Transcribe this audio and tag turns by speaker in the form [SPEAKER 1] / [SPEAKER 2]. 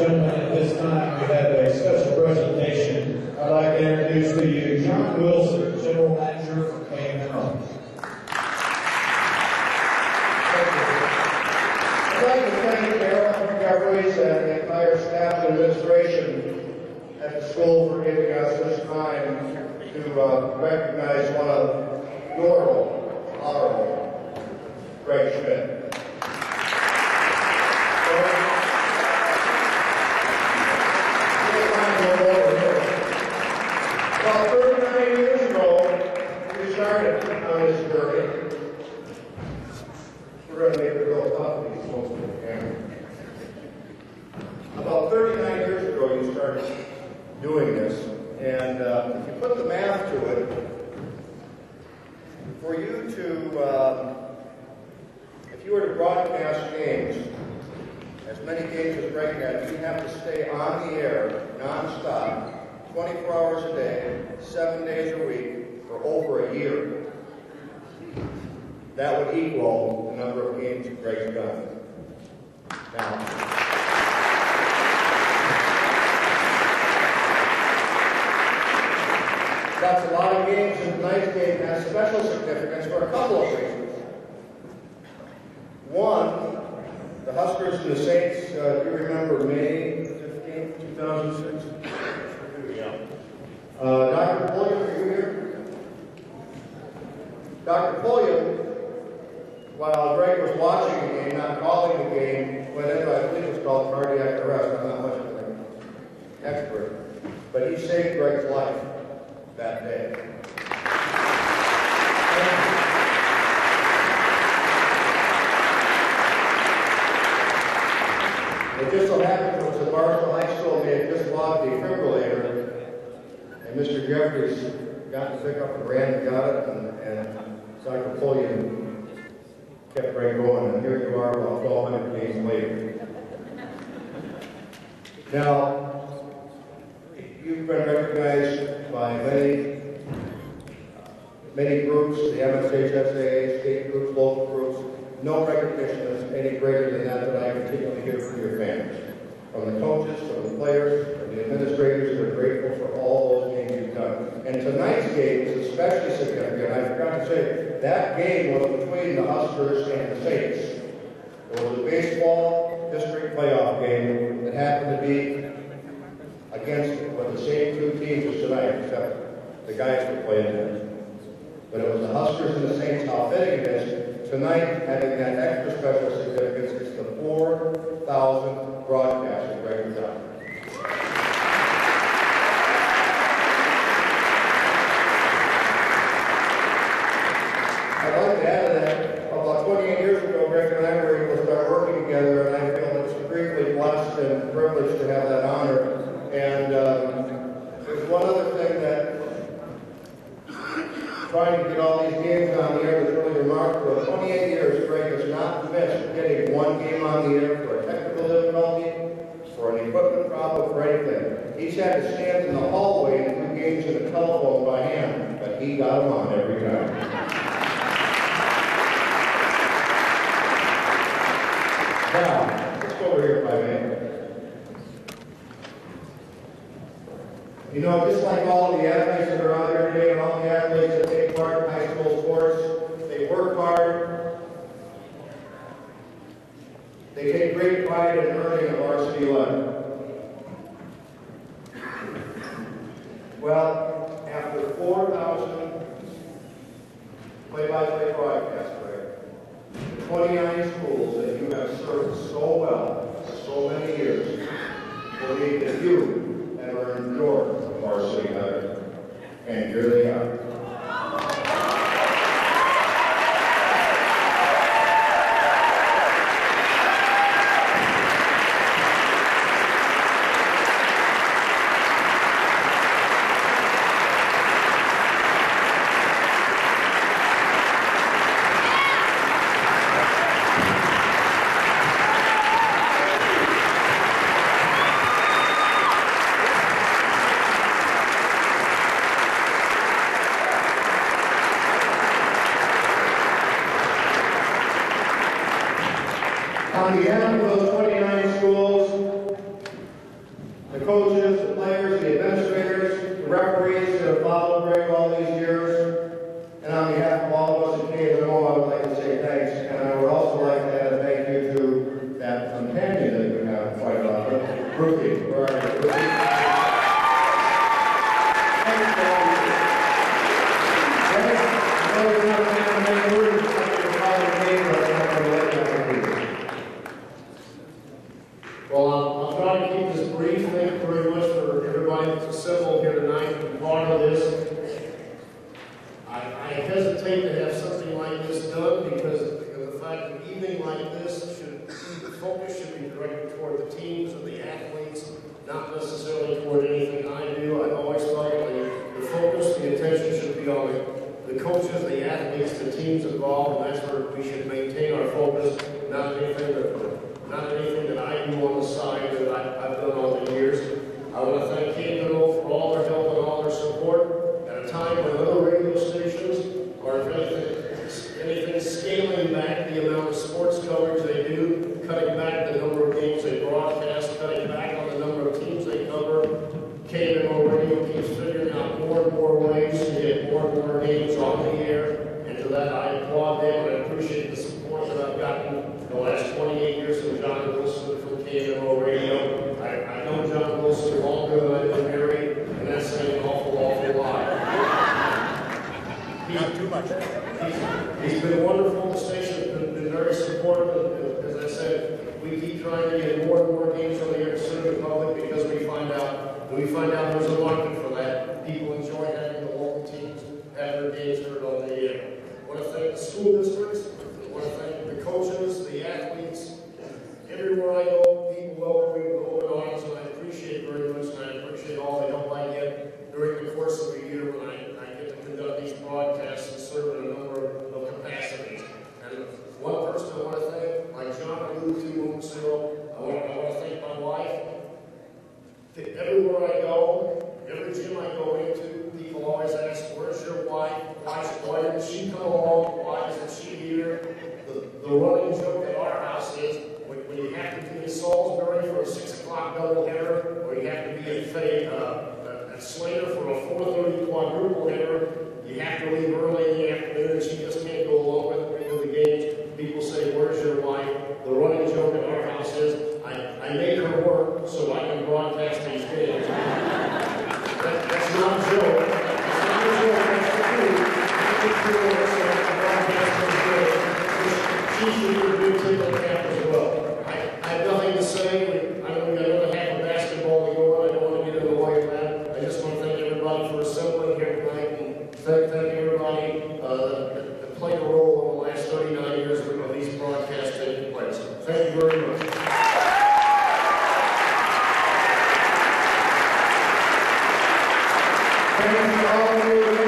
[SPEAKER 1] gentlemen, at this time we have a special presentation. I'd like to introduce to you John Wilson, General Manager for K&M.
[SPEAKER 2] I'd like to thank Carol Jeffries and the entire staff and administration at the school for giving us this time to recognize one of your honorable, Greg Schmidt. About 39 years ago, we started on this journey. We're going to make it real tough for these folks in the camera. About 39 years ago, you started doing this, and if you put the math to it, for you to, if you were to broadcast games, as many games as Greg had, you'd have to stay on the air, non-stop, 24 hours a day, 7 days a week, for over a year. That would equal the number of games that Greg's done. Now, that's a lot of games, and tonight's game has special significance for a couple of reasons. One, the Huskers and the Saints, do you remember May 15th, 2006? Yeah. Dr. Pulliam, are you here? Dr. Pulliam, while Greg was watching the game, not calling the game, went into, I believe it was called cardiac arrest. I'm not much of an expert. But he saved Greg's life that day. It just so happened it was at Barstow High School, and they had just bought the defibrillator, and Mr. Jeffries got to pick up and ran and got it, and Dr. Pulliam kept Greg going, and here you are about 1,200 days later. Now, you've been recognized by many groups, the MSHSAA, state groups, local groups. No recognition is any greater than that I continually hear from your fans. From the coaches, from the players, from the administrators, they're grateful for all those games you've done. And tonight's game is especially significant. I forgot to say, that game was between the Huskers and the Saints. It was a baseball district playoff game that happened to be against the same two teams as tonight, except the guys were playing there. But it was the Huskers and the Saints. How fitting it is. Tonight, having that extra special significance, is the 4,000th broadcast of Greg done. I'd like to add to that, about 28 years ago, Greg and I were able to start working together, and I feel extremely blessed and privileged to have that honor. And there's one other thing that trying to get all these games on the air was really remarkable. 28 years, Greg has not missed getting one game on the air for a technical difficulty, for an equipment problem, for anything. He's had to stand in the hallway and do games in the telephone by hand, but he got them on every time. Now, let's go over here if I may. You know, just like all of the athletes that are out here today and all the athletes that take part in high school sports, they work hard. They take great pride in earning a varsity letter. Well, after 4,000 play-by-play broadcasts, Greg, 29 schools that you have served so well for so many years, believe that you have earned your varsity letter. And here they are. On behalf of those 29 schools, the coaches, the players, the administrators, the referees that have followed Greg all these years. And on behalf of all of us at KMO, I would like to say thanks. And I would also like to add a thank you to that companion that we have quite often, Ruthie. Where are you, Ruthie?
[SPEAKER 3] Well, I'll try to keep this brief. Thank you very much for everybody that's assembled here tonight to be part of this. I hesitate to have something like this done because of the fact that an evening like this the focus should be directed toward the teams and the athletes, not necessarily toward anything I do. I've always thought the focus, the attention should be on the coaches, the athletes, the teams involved, and that's where we should maintain our focus, not anything that I do on the side that I've done all the years. I want to thank KMO for all their help and all their support at a time when other radio stations are, if anything, scaling back the amount of sports coverage they do, cutting back the number of games they broadcast, cutting back on the number of teams they cover. KMO Radio keeps figuring out more and more ways to get more and more games on the air, and to that I applaud them and I appreciate the support that I've gotten the last 28 years from John Wilson from KMO Radio. I've known John Wilson longer than I've been married, and that's saying an awful lot.
[SPEAKER 2] Not too much.
[SPEAKER 3] He's been wonderful. The station's been very supportive. As I said, we keep trying to get more and more games on the air to serve the public because we find out there's a market for that. People enjoy having the local teams have their games heard on the air. I want to thank the school districts. I want to thank the coaches, the athletes. Everywhere I go, people welcome me with open arms, and I appreciate it very much, and I appreciate all the help I get during the course of the year when I get to conduct these broadcasts and serve in a number of capacities. And one person I want to thank, like John alluded to moments ago, I want to thank my wife. Everywhere I go, every gym I go into, people always ask, where's your wife? Why didn't she come along? Why isn't she here? The running joke at our house is, when you have to be in Salisbury for a 6 o'clock doubleheader, or you have to be at Slater for a 4:30 quadruple header, you have to leave early in the afternoon, and she just can't go along with the games. People say, where's your wife? The running joke at our house is, I make her work so I can broadcast these games. That's not a joke. That's not a joke. That's the truth. I make her work so I can broadcast these games. She should be a big tip cap as well. I have nothing to say. I know we got another half of basketball to go on. I don't want to get in the way of that. I just want to thank everybody for assembling here tonight, and thank everybody that played a role in the last 39 years of these broadcasts taking place. Thank you very much.
[SPEAKER 2] Thank you all of you.